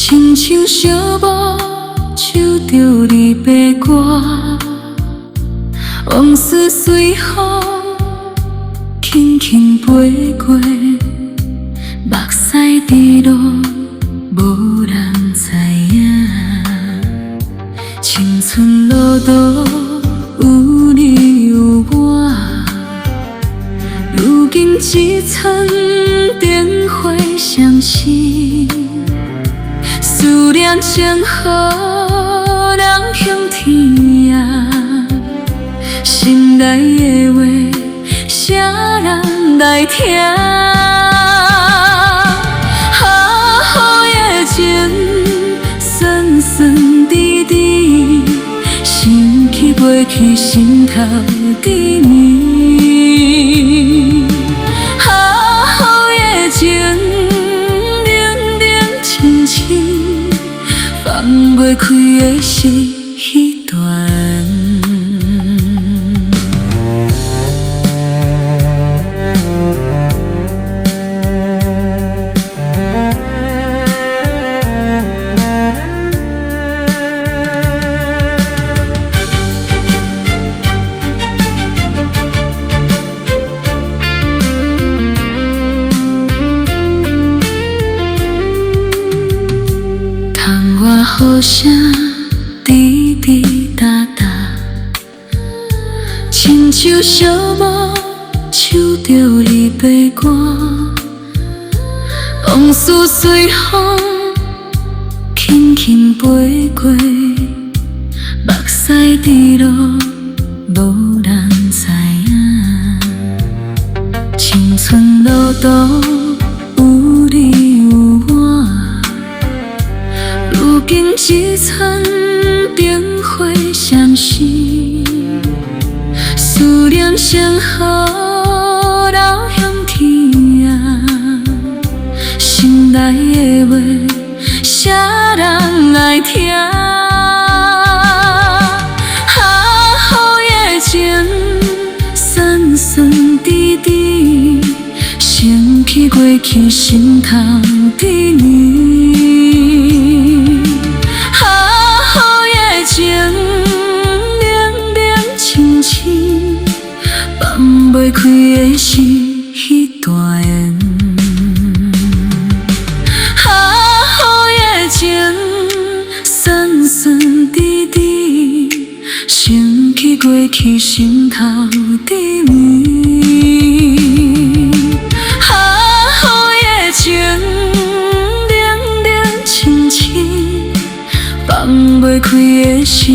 亲像小木唱着离别歌，往事随风轻轻飞过，目屎滴落，无人知影。青春路途有你有我，如今一寸灯火相思，思念将予人向天涯。心内的话，谁人来听？好好的情，酸酸甜甜，想起过去心头甜蜜。好好的情，冷冷清清，放袂开的是彼段。雨声滴滴答答，亲像小木唱着离别歌，往事随风轻轻飞过，目屎滴落，无人知影。青春路途有你有我，如今一寸灯火相思，思念双予流向天涯。心内的话，谁人来听？好好的情，酸酸甜甜，想起过去心头甜蜜。好好的情，冷冷清清，放袂开的是彼段缘。好好的情，酸酸甜甜，想起过去心头甜蜜。好好的情，冷冷清清，放袂开的是